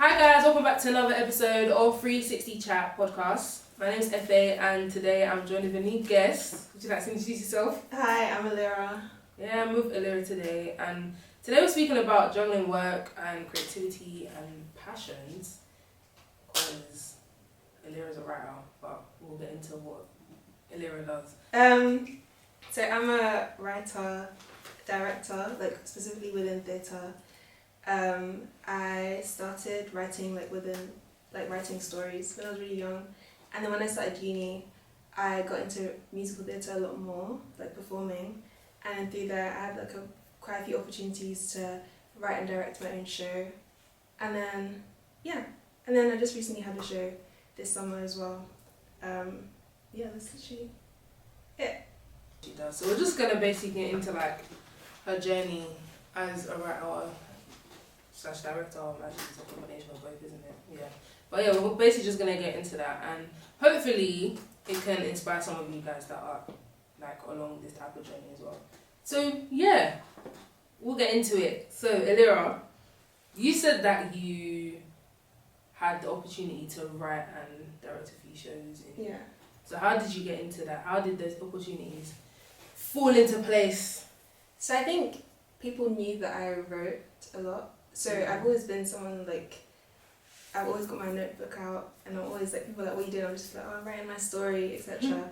Hi guys, welcome back to another episode of 360 Chat podcast. My name is Efe and today I'm joined with a new guest. Would you like to introduce yourself? Hi, I'm Aleera. Yeah, I'm with Aleera today, and today we're speaking about juggling work and creativity and passions because Aleera's a writer, but we'll get into what Aleera does. So I'm a writer, director, like specifically within theatre. I started writing writing stories when I was really young, and then when I started uni, I got into musical theatre a lot more, like performing, and then through there I had quite a few opportunities to write and direct my own show, and then I just recently had a show this summer as well. That's literally it. She does. So we're just gonna basically get into like her journey as a writer / director. Actually, it's a combination of both, isn't it? Yeah. But yeah, we're basically just gonna get into that, and hopefully it can inspire some of you guys that are like along this type of journey as well. So yeah, we'll get into it. So Aleera, you said that you had the opportunity to write and direct a few shows. Yeah. So how did you get into that? How did those opportunities fall into place? So I think people knew that I wrote a lot. So I've always been someone I've always got my notebook out, and I'm always people are like, what are you doing? I'm just like, oh, I'm writing my story, etc.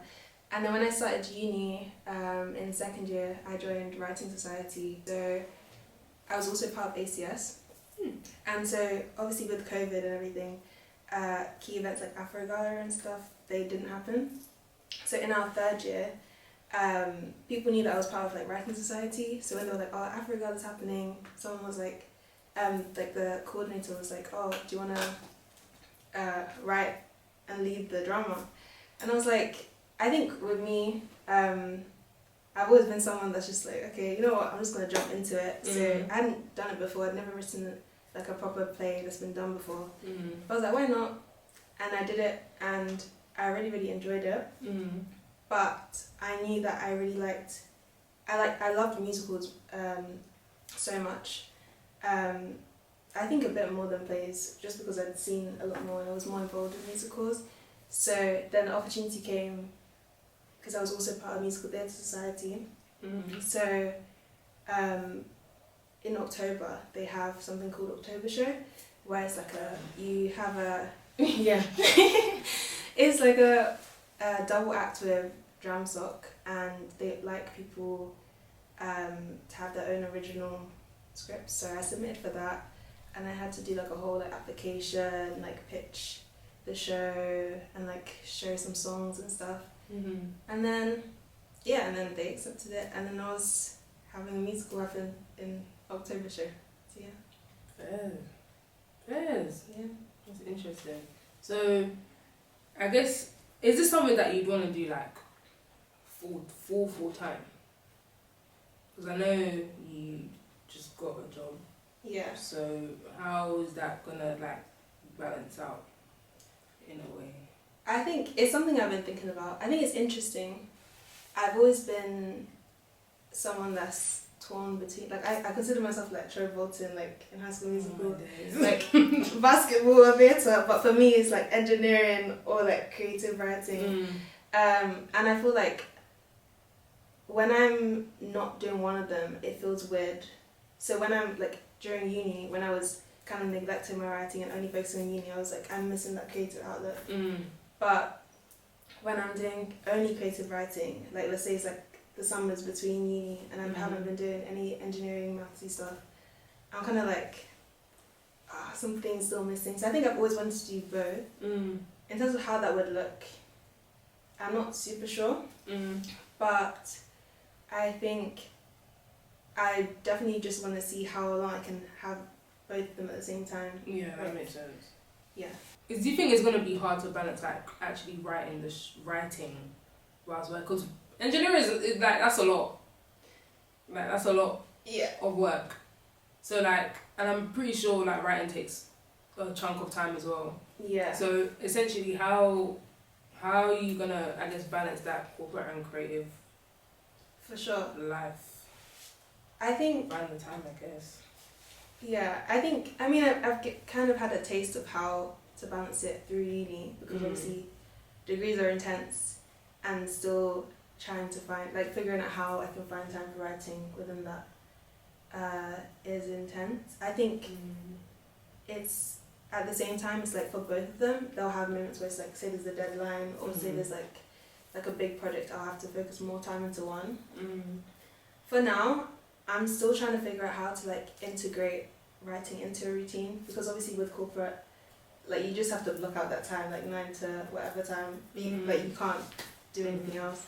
And then when I started uni, in second year, I joined Writing Society. So I was also part of ACS. And so obviously with COVID and everything, key events like Afro Gala and stuff, they didn't happen. So in our third year, people knew that I was part of Writing Society. So when they were like, oh, Afro Gala is happening, someone was like the coordinator was like, oh, do you want to write and lead the drama? And I was like, I think with me, I've always been someone that's just like, okay, you know what, I'm just going to jump into it. So I hadn't done it before. I'd never written a proper play that's been done before. But I was like, why not? And I did it, and I really, really enjoyed it. But I knew that I really I loved musicals so much. I think a bit more than plays, just because I'd seen a lot more and I was more involved in musicals. So then the opportunity came because I was also part of Musical Theatre Society. So in October they have something called October Show, where it's it's like a double act with drum sock, and they like people to have their own original scripts. So I submitted for that, and I had to do a whole application, pitch the show and show some songs and stuff. And then they accepted it, and then I was having a musical happen in October Show. So yeah. Fairs. Yeah. That's interesting. So I guess, is this something that you'd want to do full time? Because I know you just got a job. Yeah. So how is that gonna balance out in a way? I think it's something I've been thinking about. I think it's interesting. I've always been someone that's torn between I consider myself Troy Bolton in High School Musical, basketball or theatre, but for me it's engineering or creative writing. And I feel when I'm not doing one of them, it feels weird. So when I'm during uni, when I was kind of neglecting my writing and only focusing on uni, I was I'm missing that creative outlet. But when I'm doing only creative writing, let's say it's the summers between uni and I haven't been doing any engineering, mathsy stuff, I'm kind of something's still missing. So I think I've always wanted to do both. In terms of how that would look, I'm not super sure. But I think I definitely just want to see how long I can have both of them at the same time. Yeah, that makes sense. Yeah. Do you think it's going to be hard to balance actually writing writing whilst work? Because engineering is that's a lot. That's a lot of work. So and I'm pretty sure writing takes a chunk of time as well. Yeah. So essentially, how are you gonna balance that corporate and creative? For sure. Life. I think find the time, I guess. Yeah, I've kind of had a taste of how to balance it through uni because obviously degrees are intense and still trying to find, like, figuring out how I can find time for writing within that is intense. I think it's, at the same time, it's like for both of them, they'll have moments where it's like, say there's a deadline or say there's like a big project, I'll have to focus more time into one. For now, I'm still trying to figure out how to like integrate writing into a routine because obviously with corporate, like you just have to block out that time, like 9 to whatever time, like you can't do anything else.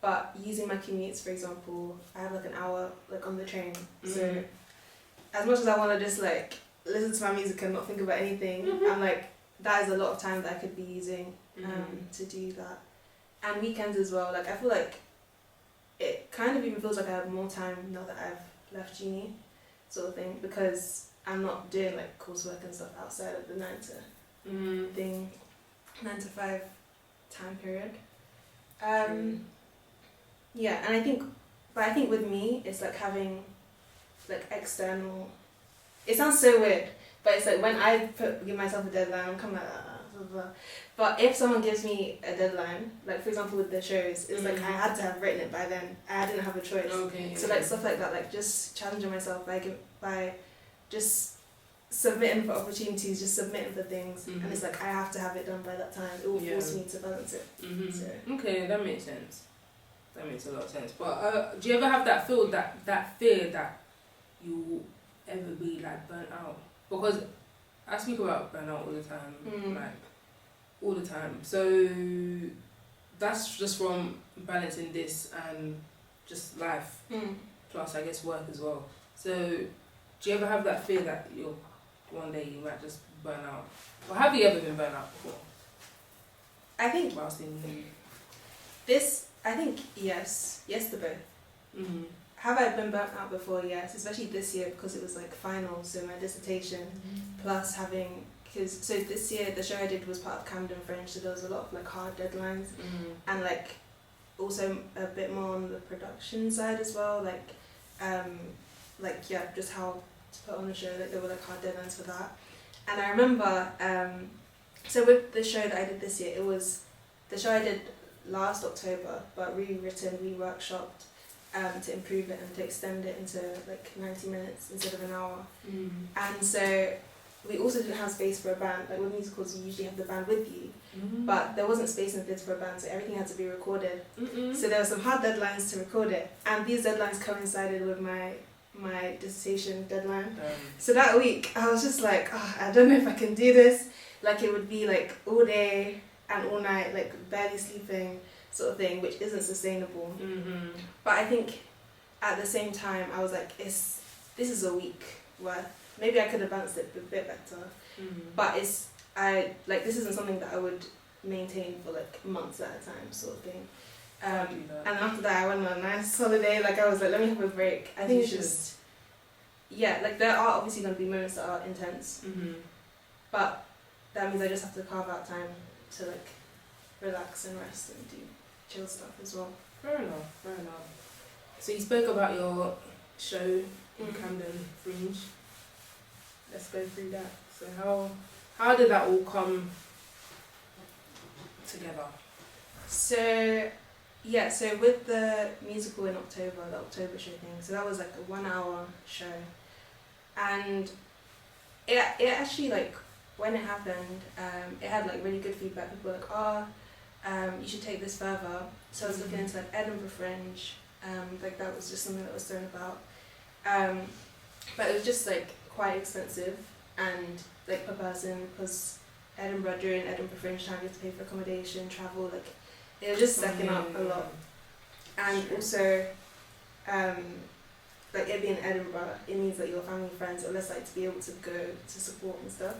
But using my commutes, for example, I have like an hour like on the train, so as much as I want to just like listen to my music and not think about anything, I'm like, that is a lot of time that I could be using to do that. And weekends as well, like I feel like it kind of even feels like I have more time now that I've left uni, sort of thing, because I'm not doing like coursework and stuff outside of the 9 to 5 time period. Yeah, and I think with me, it's like having like external, it sounds so weird, but it's like when I give myself a deadline, I'm kind of like, blah, blah, blah. But if someone gives me a deadline, like for example with the shows, it's like I had to have written it by then. I didn't have a choice. Okay. So like stuff like that, like just challenging myself by just submitting for opportunities, just submitting for things, and it's like I have to have it done by that time. It will force me to balance it. So. Okay, that makes sense. That makes a lot of sense. But do you ever have that fear that you will ever be like burnt out? Because I speak about burnout all the time, like all the time. So that's just from balancing this and just life, plus I guess work as well. So do you ever have that fear that you'll one day you might just burn out? Or have you ever been burnt out before? I think whilst in uni? Yes to both. Have I been burnt out before? Yes, especially this year because it was like finals, so my dissertation, plus so this year the show I did was part of Camden Fringe, so there was a lot of like hard deadlines, and like also a bit more on the production side as well, just how to put on the show, like there were like hard deadlines for that. And I remember, so with the show that I did this year, it was the show I did last October, but rewritten, reworkshopped, to improve it and to extend it into like 90 minutes instead of an hour. And so we also didn't have space for a band. Like with musicals, you usually have the band with you, but there wasn't space in the theatre for a band, so everything had to be recorded. So there were some hard deadlines to record it, and these deadlines coincided with my dissertation deadline. So that week, I was just like, I don't know if I can do this. Like it would be like all day and all night, like barely sleeping sort of thing, which isn't sustainable. But I think at the same time, I was like, this is a week worth. Maybe I could have balanced it a bit better. But this isn't something that I would maintain for like months at a time, sort of thing. And after that, I went on a nice holiday. Like I was like, let me have a break. I think it's just, like there are obviously going to be moments that are intense, but that means I just have to carve out time to like relax and rest and do chill stuff as well. Fair enough. So you spoke about your show in Camden Fringe. Let's go through that. So how did that all come together? So with the musical in October, the October show thing, so that was like a 1 hour show, and it actually, like when it happened, it had like really good feedback. People were like, you should take this further. So I was looking into like Edinburgh Fringe, like that was just something that was thrown about, but it was just like quite expensive and like per person, because during Edinburgh Fringe time you have to pay for accommodation, travel, like it was just stacking up a lot. And also, like it being Edinburgh, it means that your family and friends are less likely to be able to go to support and stuff.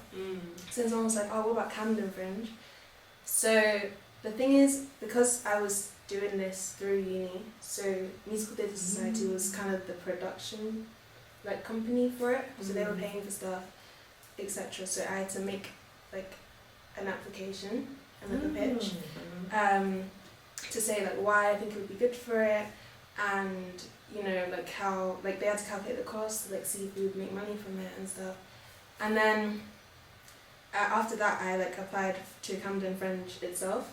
So then someone was like, what about Camden Fringe? So the thing is, because I was doing this through uni, so Musical Theatre Society was kind of the production like company for it, so they were paying for stuff, etc. So I had to make like an application and like a pitch to say like why I think it would be good for it, and you know, like how, like they had to calculate the cost to like see if we would make money from it and stuff. And then after that I like applied to Camden Fringe itself,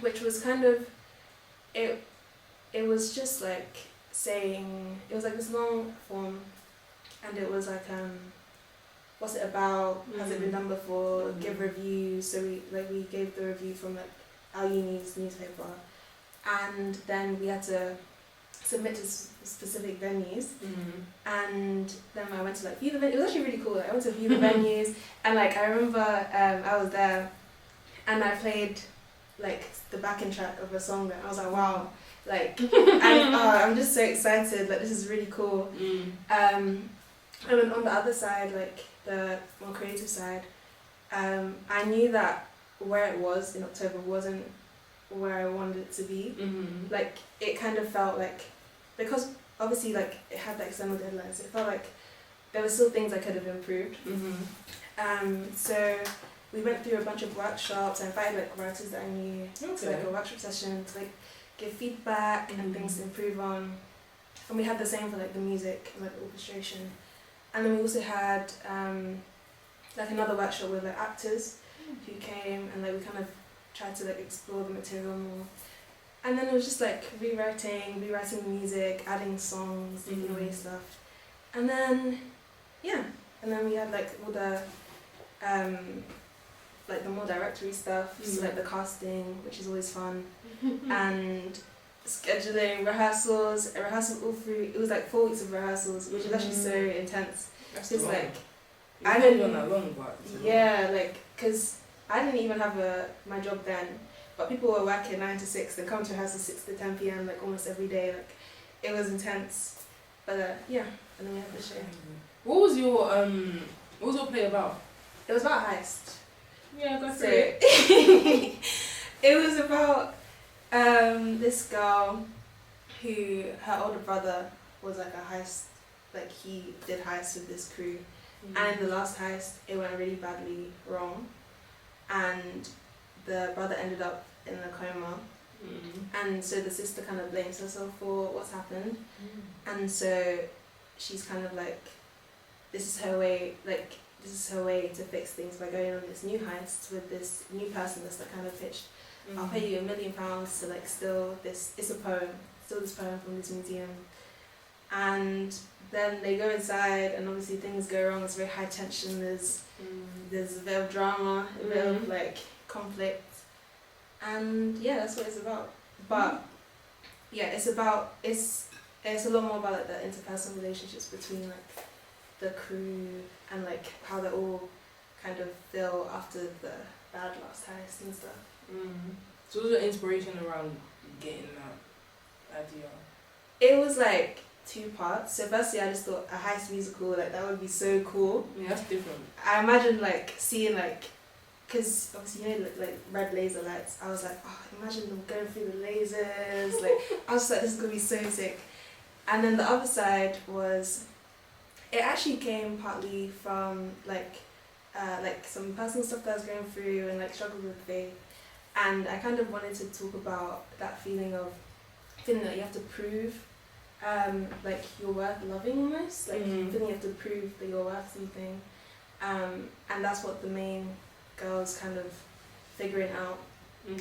which was kind of, it was just like saying, it was like this long form, and it was like what's it about, has it been done before, give reviews. So we gave the review from like our uni's newspaper, and then we had to submit to specific venues, and then I went to like view the venues. It was actually really cool. Like, I went to view the venues, and like I remember I was there, and I played like the backing track of a song that I was like, wow, like I'm just so excited, like this is really cool. And then on the other side, like the more creative side, I knew that where it was in October wasn't where I wanted it to be. Like it kind of felt like, because obviously like it had the external deadlines, it felt like there were still things I could have improved. So we went through a bunch of workshops. I invited like writers that I knew to like a workshop session to like give feedback and things to improve on. And we had the same for like the music and like the orchestration. And then we also had like another workshop with like actors who came, and like we kind of tried to like explore the material more. And then it was just like rewriting the music, adding songs, taking away stuff. And then we had like all the like the more directory stuff, so like the casting, which is always fun, and scheduling, rehearsals all through. It was like 4 weeks of rehearsals, which is actually so intense. It's like I didn't that long, but yeah, like because I didn't even have my job then, but people were working 9 to 6. They come to rehearsal 6 to 10 p.m. like almost every day. Like it was intense, but yeah. And then we had the show. What was your play about? It was about heist. Yeah, go for it. It was about this girl who, her older brother was like a heist, like he did heists with this crew, and in the last heist it went really badly wrong, and the brother ended up in a coma, and so the sister kind of blames herself for what's happened, and so she's kind of like, this is her way to fix things by going on this new heist with this new person that's like kind of pitched, I'll pay you £1 million to like steal this, it's a poem, steal this poem from this museum. And then they go inside, and obviously things go wrong. It's very high tension, there's a bit of drama, a bit of like conflict, and yeah, that's what it's about. But yeah, it's a lot more about like the interpersonal relationships between like the crew, and like how they all kind of feel after the bad last heist and stuff. So what was your inspiration around getting that idea? It was like 2 parts. So firstly, I just thought a heist musical, like that would be so cool. Yeah, that's different. I imagined like seeing like, because obviously you know like red laser lights. I was like, oh, imagine them going through the lasers. Like I was like, this is gonna be so sick. And then the other side was, it actually came partly from like some personal stuff that I was going through, and like struggled with faith. And I kind of wanted to talk about that feeling that you have to prove like you're worth loving almost, like feeling you have to prove that you're worth something, and that's what the main girl's kind of figuring out.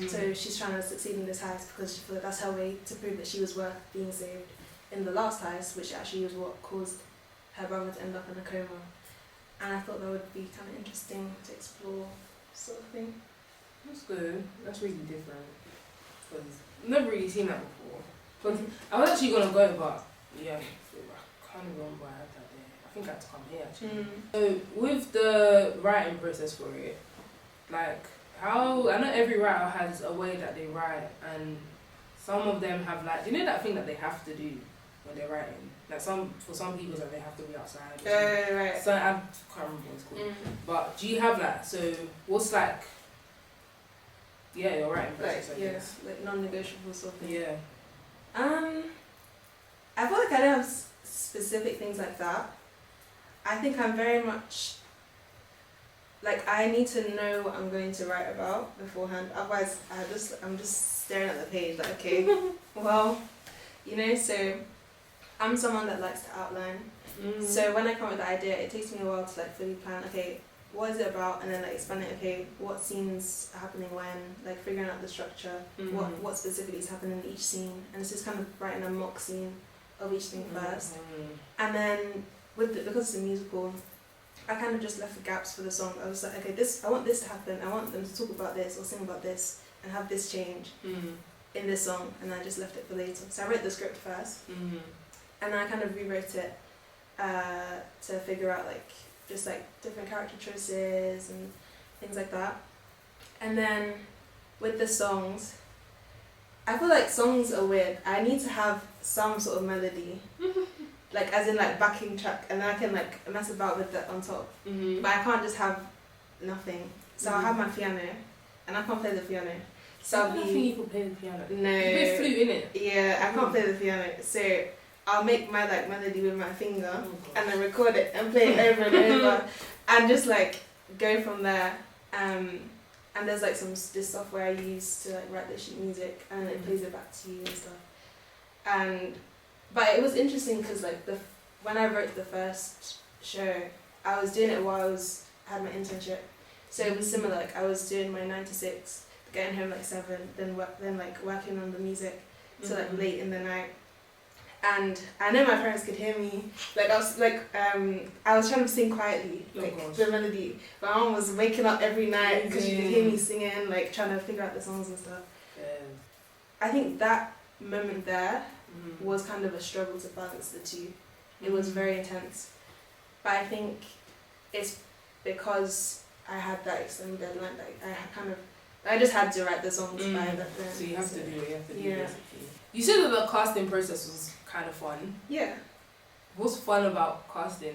So she's trying to succeed in this heist because she feels like that's her way to prove that she was worth being saved in the last heist, which actually was what caused her brother to end up in a coma. And I thought that would be kind of interesting to explore, sort of thing. That's good. That's really different. Because I've never really seen that before. But I was actually gonna go, but yeah, I can't remember why I had that day. I think I had to come here actually. So with the writing process for it, like how, I know every writer has a way that they write, and some of them have like, you know that thing that they have to do when they're writing? Like for some people it's like they have to be outside. Right. So I can't remember what it's called. But do you have that? So what's like, yeah, your writing process, I guess. Like non-negotiable sort of thing. Yeah. I feel like I don't have specific things like that. I think I'm very much like, I need to know what I'm going to write about beforehand. Otherwise, I'm just staring at the page like, okay, well, you know. So I'm someone that likes to outline. So when I come up with the idea, it takes me a while to like fully plan, okay, what is it about, and then like expand it, okay, what scenes are happening when, like figuring out the structure, what specifically is happening in each scene, and it's just kind of writing a mock scene of each thing first. And then because it's a musical, I kind of just left the gaps for the song. I was like, okay, I want this to happen, I want them to talk about this or sing about this and have this change in this song, and I just left it for later. So I wrote the script first, and then I kind of rewrote it to figure out like just like different character choices and things like that. And then with the songs, I feel like songs are weird. I need to have some sort of melody, like as in like backing track, and then I can like mess about with that on top. But I can't just have nothing. So I'll have my piano, and I can't play the piano. So I don't think you can play the piano. No. You play flute, innit? Yeah, I can't play the piano. So I'll make my like melody with my finger and then record it and play it over and over and just like go from there. And there's like this software I use to like write the sheet music, and then it plays it back to you and stuff. But it was interesting because like when I wrote the first show, I was doing it while I had my internship. So it was similar. Like I was doing my 9 to 6, getting home like 7, then like working on the music till like late in the night. And I know my parents could hear me. Like I was trying to sing quietly, like the melody. My mom was waking up every night because she could hear me singing, like trying to figure out the songs and stuff. I think that moment there was kind of a struggle to balance the two. It was very intense, but I think it's because I had that extended deadline. Like I just had to write the songs by that then. So you have to do it. You have to do it. Basically. You said that the casting process was kind of fun. Yeah. What's fun about casting?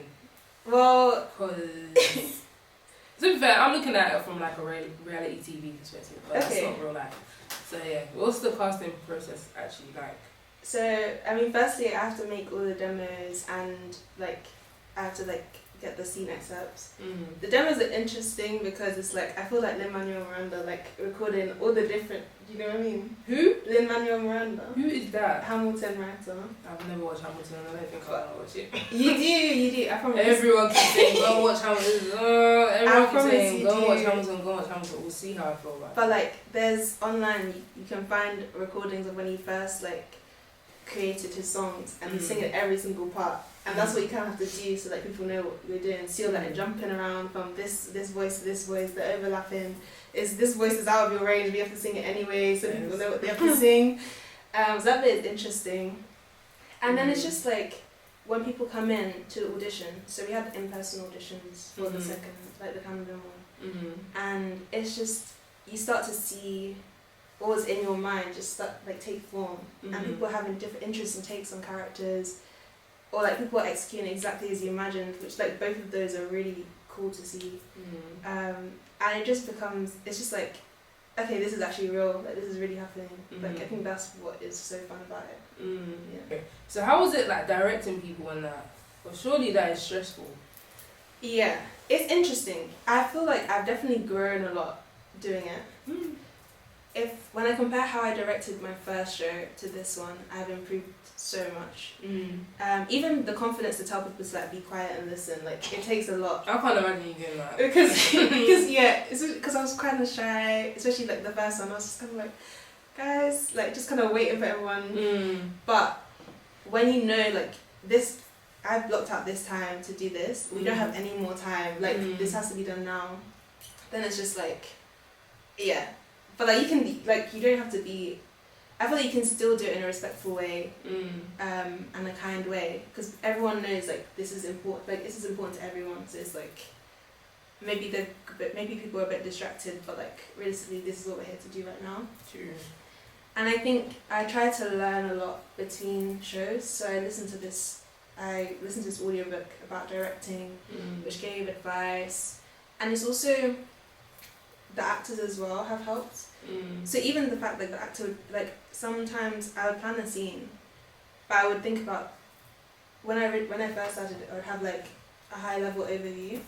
Well, because to be fair, I'm looking at it from like a reality TV perspective, but that's not real life. So yeah, what's the casting process actually like? So I mean, firstly, I have to make all the demos, and like I have to like get the scene excerpts. The demos are interesting because it's like I feel like Lin-Manuel Miranda like recording all the different. You know what I mean? Who? Lin-Manuel Miranda. Who is that? Hamilton writer. I've never watched Hamilton, and I don't think I want to watch it. You do. I promise. Everyone keeps saying go watch Hamilton. Everyone keeps saying go watch Hamilton. We'll see how I feel about it. But like, there's online you can find recordings of when he first like created his songs, and he's singing every single part. And that's what you kind of have to do so that people know what you're doing. So you're like jumping around from this voice to this voice, the overlapping. This voice is out of your range, but you have to sing it anyway so people know what they have to sing. So that bit is interesting. And then it's just like when people come in to the audition, so we had in-person auditions for the second, like the Camden one. And it's just, you start to see what was in your mind just start like take form. And people having different interests and takes on characters. Or like people are executing exactly as you imagined, which like both of those are really cool to see. And it just becomes, it's just like, okay, this is actually real, like this is really happening. Like I think that's what is so fun about it. Yeah. So how was it like directing people on that? Well, surely that is stressful. Yeah, it's interesting. I feel like I've definitely grown a lot doing it. When I compare how I directed my first show to this one, I've improved so much. Even the confidence to tell people to like be quiet and listen, like it takes a lot. I can't imagine you doing that. because I was kind of shy, especially like the first one. I was just kind of like, guys, like just kind of waiting for everyone. But when you know like this, I've blocked out this time to do this. We don't have any more time. Like this has to be done now. Then it's just like, yeah. But like you can like you don't have to be. I feel like you can still do it in a respectful way, and a kind way, because everyone knows like this is important. Like this is important to everyone. So it's like maybe people are a bit distracted, but like realistically, this is what we're here to do right now. True. And I think I try to learn a lot between shows. So I listened to this audiobook about directing, which gave advice, and it's also the actors as well have helped. So even the fact that the actor would, like sometimes I would plan a scene, but I would think about when I first started I would have like a high level overview,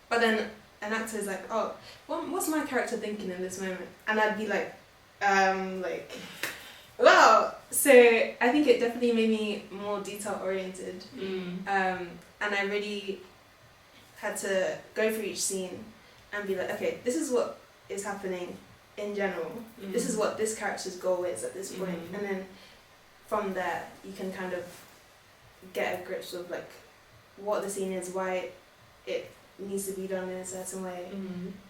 but then an actor is like, oh, what's my character thinking in this moment, and I'd be like, wow, So I think it definitely made me more detail oriented. And I really had to go through each scene and be like, okay, this is what is happening in general. This is what this character's goal is at this point. And then from there, you can kind of get a grip of like what the scene is, why it needs to be done in a certain way.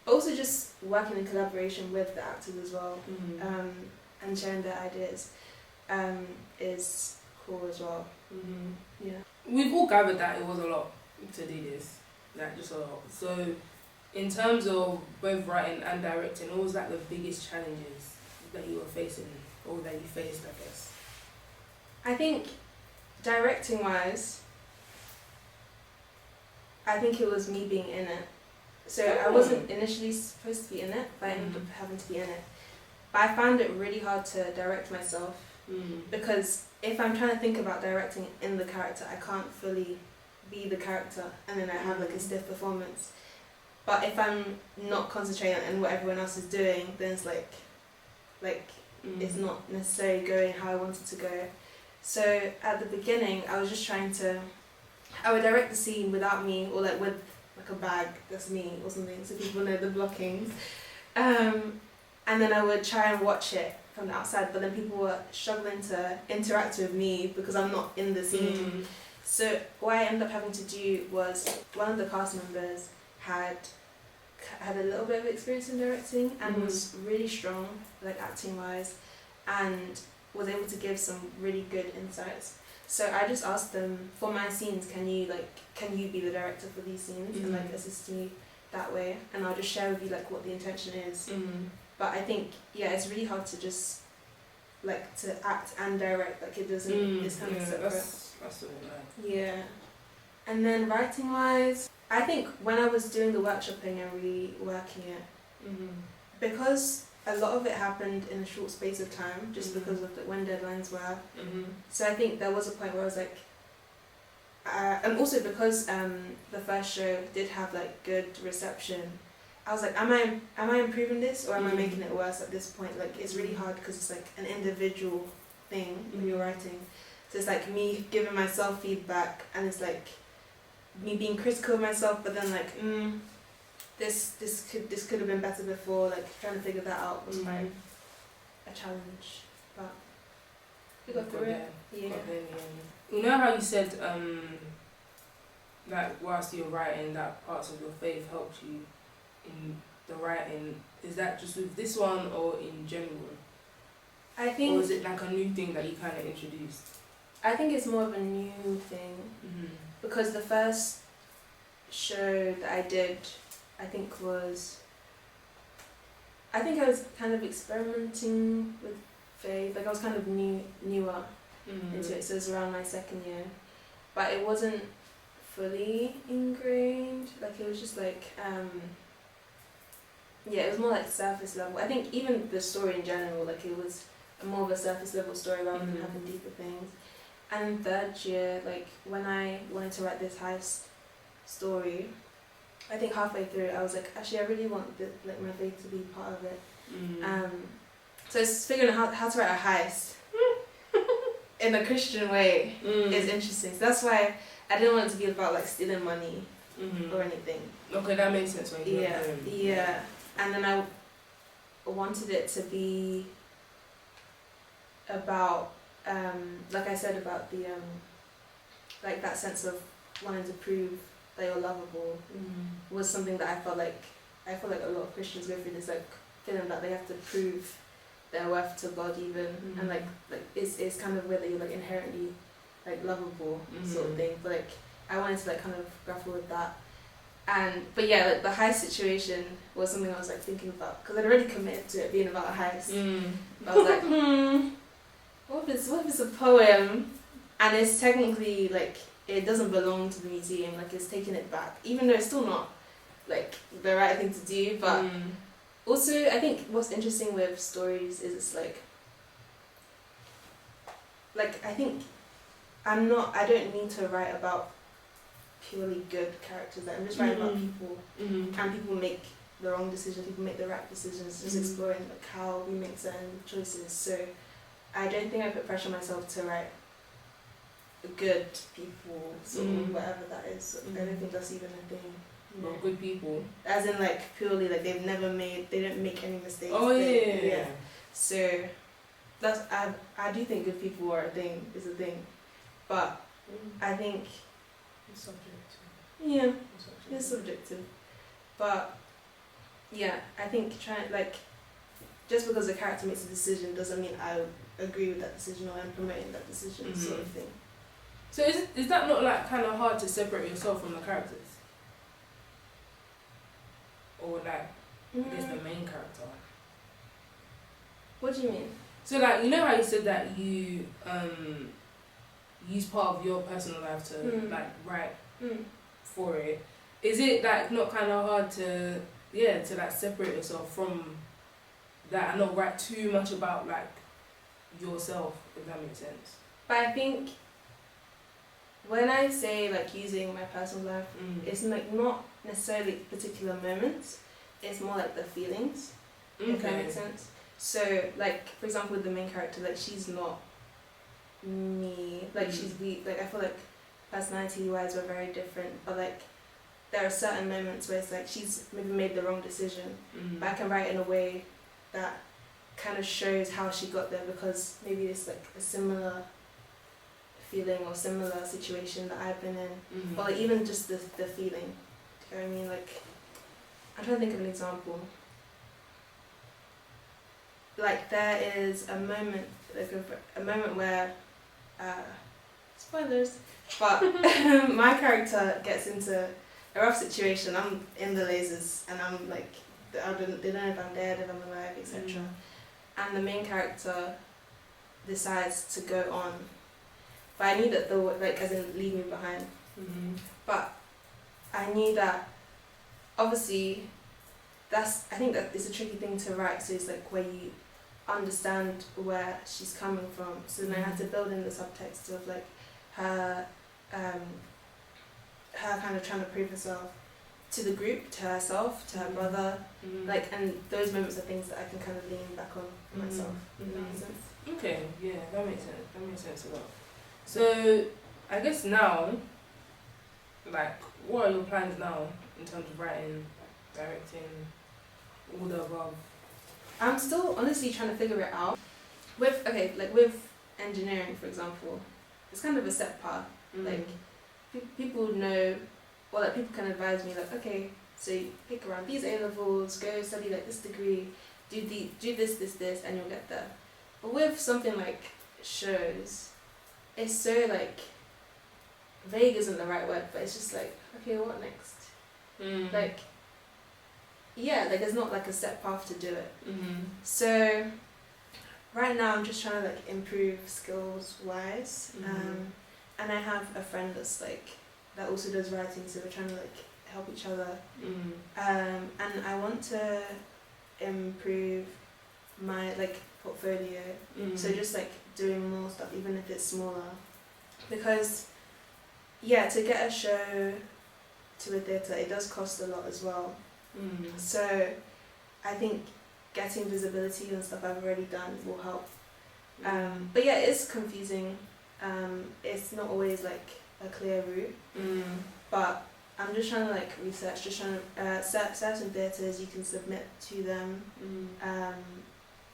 But also just working in collaboration with the actors as well, and sharing their ideas is cool as well. Yeah. We've all gathered that it was a lot to do this, like just a lot. So, in terms of both writing and directing, what was like the biggest challenges that you were facing, or that you faced, I guess? I think directing wise, I think it was me being in it. So I wasn't initially supposed to be in it, but I ended up having to be in it. But I found it really hard to direct myself because if I'm trying to think about directing in the character, I can't fully be the character and then I have like a stiff performance. But if I'm not concentrating on what everyone else is doing, then it's like it's not necessarily going how I want it to go. So at the beginning, I was just trying to, I would direct the scene without me, or like with like a bag that's me or something, so people know the blockings. And then I would try and watch it from the outside, but then people were struggling to interact with me because I'm not in the scene. So what I ended up having to do was, one of the cast members had a little bit of experience in directing and was really strong, like acting wise, and was able to give some really good insights. So I just asked them, for my scenes, can you be the director for these scenes and like assist me that way, and I'll just share with you like what the intention is. But I think it's really hard to just like to act and direct, like it doesn't, it's kind of separate. That's all right. Yeah. And then writing wise, I think when I was doing the workshopping and really working it, because a lot of it happened in a short space of time, just because of when deadlines were. So I think there was a point where I was like, and also because the first show did have like good reception, I was like, am I improving this or am I making it worse at this point? Like it's really hard because it's like an individual thing when you're writing. So it's like me giving myself feedback, and it's like me being critical of myself, but then like, this could have been better before. Like trying to figure that out was quite a challenge, but we got through it. Yeah. You know how you said like whilst you're writing that parts of your faith helped you in the writing. Is that just with this one or in general? I think. Or is it like a new thing that you kind of introduced? I think it's more of a new thing because the first show that I did, I was kind of experimenting with faith. Like I was kind of newer into it, so it was around my second year, but it wasn't fully ingrained. Like it was just like it was more like surface level. I think even the story in general, like it was more of a surface level story rather than having deeper things. And third year, like when I wanted to write this heist story, I think halfway through I was like, actually I really want like my faith to be part of it. So it's figuring out how to write a heist in a Christian way is interesting. So that's why I didn't want it to be about like stealing money or anything. Okay, that makes sense. Yeah. And then I wanted it to be about, like I said, about the like that sense of wanting to prove that you're lovable was something that I felt like a lot of Christians go through this like feeling that they have to prove their worth to God even, and like it's kind of weird that you're like inherently like lovable sort of thing. But like I wanted to like kind of grapple with that. But yeah, like the heist situation was something I was like thinking about because I'd already committed to it being about a heist. But I was like, what if it's a poem and it's technically like it doesn't belong to the museum, like it's taking it back, even though it's still not like the right thing to do. But also I think what's interesting with stories is it's like I think I don't need to write about purely good characters. Like, I'm just writing about people, and people make the wrong decisions, people make the right decisions, just exploring like how we make certain choices. So I don't think I put pressure on myself to write good people, sort of whatever that is. I don't think that's even a thing. Well, good people. As in, like, purely, like, they don't make any mistakes. Oh, yeah. So, that's, I do think good people are is a thing. But, I think... It's subjective. Yeah, it's subjective. But, yeah, I think just because a character makes a decision doesn't mean I agree with that decision or I'm promoting that decision, sort of thing. So is that not, like, kind of hard to separate yourself from the characters? Or, like, I guess the main character? What do you mean? So, like, you know how you said that you use part of your personal life to like write for it? Is it, like, not kind of hard to like separate yourself from that and not write too much about, like, yourself, if that makes sense? But I think when I say, like, using my personal life, it's like not necessarily particular moments, it's more like the feelings, if that makes sense. So, like, for example, with the main character, like, she's not me, like, she's weak, like, I feel like personality-wise we're very different, but, like, there are certain moments where it's like she's maybe made the wrong decision, but I can write in a way that kind of shows how she got there, because maybe it's, like, a similar feeling or similar situation that I've been in, or, like, even just the feeling, do you know what I mean? Like, I'm trying to think of an example. Like, there is a moment, like a moment where, spoilers, but my character gets into a rough situation. I'm in the lasers and I'm like, they don't know if I'm dead, if I'm alive, etc. And the main character decides to go on, but I knew that as in leave me behind. But I knew that obviously I think that it's a tricky thing to write, so it's like where you understand where she's coming from. So then I had to build in the subtext of, like, her kind of trying to prove herself to the group, to herself, to her brother, like, and those moments are things that I can kind of lean back on myself. If that makes sense. Okay, yeah, that makes sense. That makes sense a lot. So I guess now, like, what are your plans now in terms of writing, directing, all the above? I'm still honestly trying to figure it out. With engineering, for example, it's kind of a set path. Like, people know, or like people can advise me, like, okay, so you pick around these A levels, go study like this degree, do this, and you'll get there. But with something like shows, it's so, like, vague isn't the right word, but it's just like, okay, what next? Like, yeah, like, there's not, like, a set path to do it. So right now I'm just trying to, like, improve skills wise, and I have a friend that's, like, that also does writing, so we're trying to, like, help each other. And I want to improve my, like, portfolio, so just, like, doing more stuff, even if it's smaller, because to get a show to a theatre, it does cost a lot as well. So I think getting visibility and stuff I've already done will help. But yeah, it is confusing. It's not always, like, a clear route. But I'm just trying to, like, research, just trying to certain theatres you can submit to them.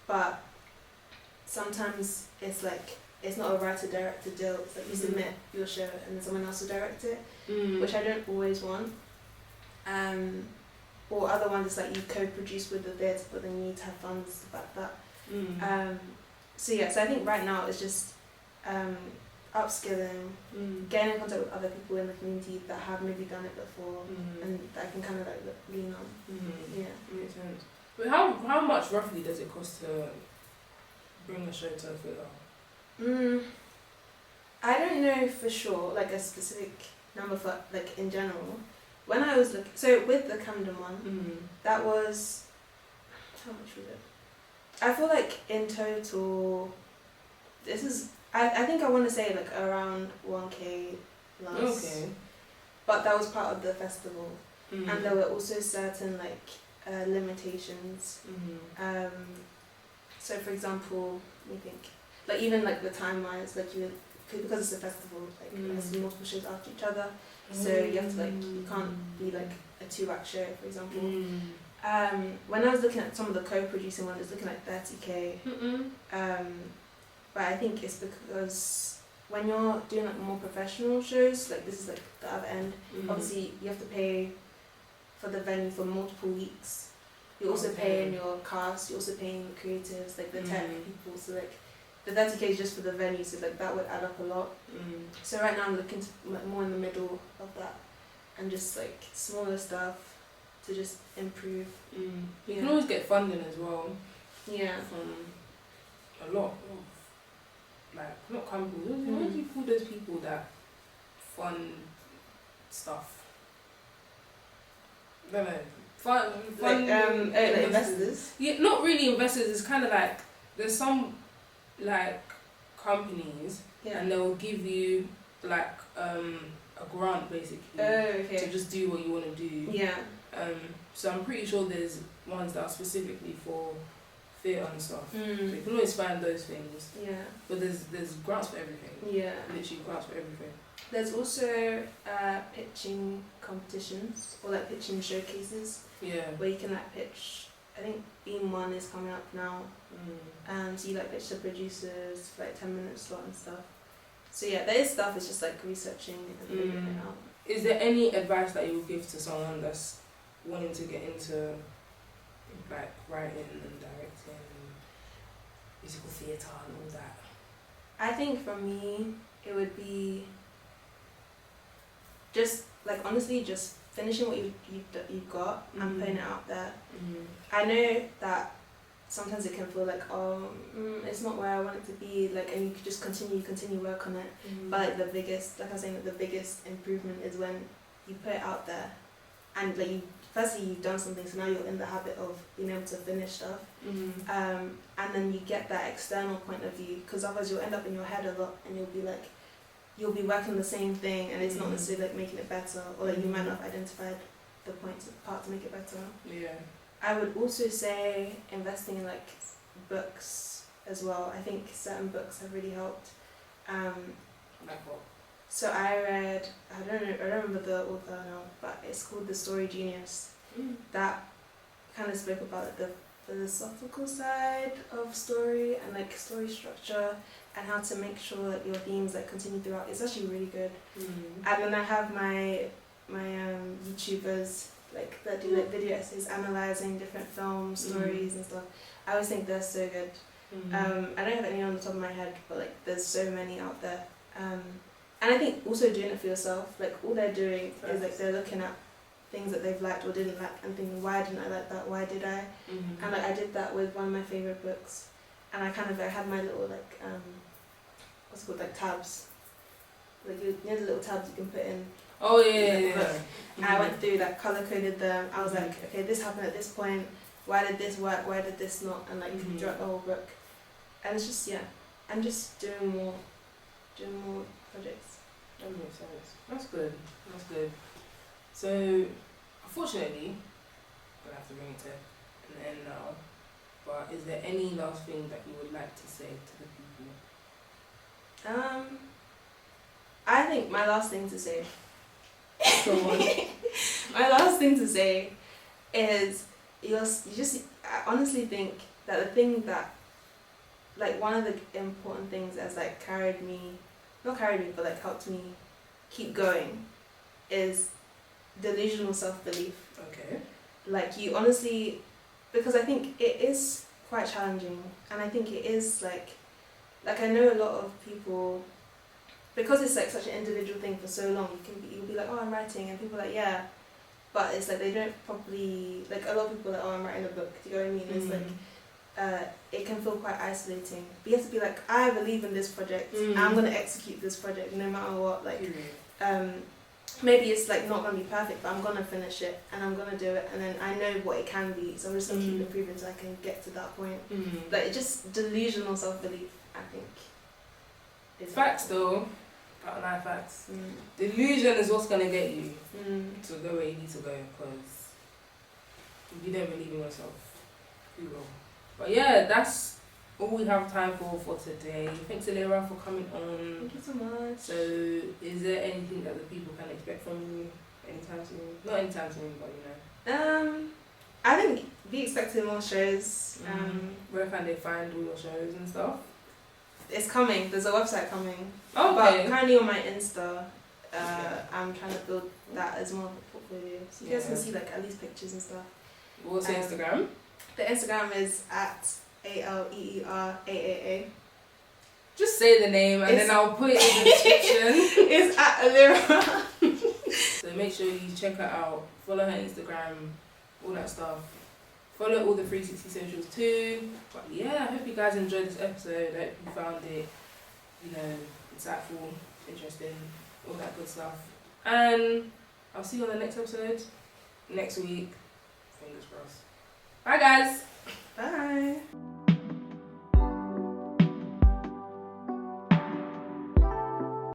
But sometimes it's like, it's not a writer-director deal. It's like you submit your show and then someone else will direct it, which I don't always want. Or other ones, it's like you co-produce with the theatre, but then you need to have funds to back that. So I think right now it's just upskilling, getting in contact with other people in the community that have maybe done it before, and that I can kind of, like, lean on. Yeah, makes sense. But how much roughly does it cost to bring a show to a theatre? I don't know for sure, like, a specific number for, like, in general. When I was looking, so with the Camden one, that was, how much was it? I feel like in total, I think I want to say, like, around 1K plus. Okay. But that was part of the festival, and there were also certain, like, limitations. So for example, let me think. like even like the time wise, like you because it's a festival, like it has multiple shows after each other, so you have to like you can't be like a 2-act show, for example. When I was looking at some of the co-producing ones, it's looking like 30k. But I think it's because when you're doing like more professional shows, like this is like the other end. Obviously, you have to pay for the venue for multiple weeks. You also pay in your cast. You also pay in the creatives, like the tech people. So like the 30k is just for the venue, so like that would add up a lot. So right now I'm looking to, like, more in the middle of that, and just like smaller stuff to just improve. You can always get funding as well. Yeah. From a lot of, like, not companies. What do you call those people that fund stuff? I don't know. Fund like investors. Yeah, not really investors. It's kind of like there's some like companies, and they'll give you like a grant basically to just do what you want to do. Yeah. So I'm pretty sure there's ones that are specifically for theatre and stuff. So you can always find those things. Yeah. But there's grants for everything. Yeah. Literally grants for everything. There's also pitching competitions or like pitching showcases. Yeah. Where you can like pitch. I think Beam 1 is coming up now. So you like pitch to producers for like 10-minute slot and stuff. So yeah, there is stuff. It's just like researching and figuring it out. Is there any advice that you would give to someone that's wanting to get into like writing and directing and musical theatre and all that? I think for me it would be just like honestly just finishing what you've got and putting it out there. I know that sometimes it can feel like it's not where I want it to be, like, and you could just continue work on it. But like the biggest improvement is when you put it out there and like firstly you've done something, so now you're in the habit of being able to finish stuff. And then you get that external point of view, because otherwise you'll end up in your head a lot and you'll be working the same thing and it's not necessarily like making it better, or like you might not have identified the part to make it better. Yeah. I would also say investing in like books as well. I think certain books have really helped. Like what? So I read, I don't remember the author now, but it's called The Story Genius. That kind of spoke about like, the philosophical side of story and like story structure and how to make sure that your themes like continue throughout. It's actually really good. And then I have my YouTubers like that do like video essays analysing different film stories and stuff. I always think they're so good. I don't have any on the top of my head, but like there's so many out there. And I think also doing it for yourself, like all they're doing is like they're looking at things that they've liked or didn't like and thinking, why didn't I like that? Why did I? And like I did that with one of my favourite books, and I had my little like what's it called, like tabs, like you know the little tabs you can put in. Oh yeah. And I went through that, colour coded them. I was like, okay, this happened at this point. Why did this work? Why did this not? And like drew out the whole book. And it's just I'm just doing more projects. That makes sense. That's good. So, unfortunately, I'm gonna have to bring it to an end now. But is there any last thing that you would like to say to the people? I think my last thing to say. My last thing to say is I honestly think that the thing that, like, one of the important things that's like but like helped me keep going is delusional self-belief. Okay. Like you honestly, because I think it is quite challenging, and I think it is like I know a lot of people, because it's like such an individual thing for so long, you'll be like, oh, I'm writing, and people are like, yeah, but it's like they don't properly, like a lot of people are like, oh, I'm writing a book, do you know what I mean? It's like it can feel quite isolating, but you have to be like, I believe in this project, I'm going to execute this project no matter what, like maybe it's like not going to be perfect, but I'm going to finish it and I'm going to do it, and then I know what it can be, so I'm just going to keep improving so I can get to that point. Like it's just delusional self-belief, I think. Facts though, life facts. Delusion is what's going to get you to go where you need to go, because if you don't believe in yourself, you will. But yeah, that's all we have time for today. Thanks, Aleera, for coming on. Thank you so much. So, is there anything that the people can expect from you anytime soon? Not anytime soon, but you know. I think be expecting more shows. Where can they find all your shows and stuff? It's coming. There's a website coming. Okay. But currently on my Insta, I'm trying to build that as more of a portfolio. So you guys can see like at least pictures and stuff. What's your Instagram? The Instagram is at ALEERAAA. Just say the name and then I'll put it in the description. It's at Aleera. So make sure you check her out. Follow her Instagram, all that stuff. Follow all the 360 socials too. But yeah, I hope you guys enjoyed this episode. I hope you found it, you know, insightful, interesting, all that good stuff. And I'll see you on the next episode next week. Fingers crossed. Bye guys. Bye.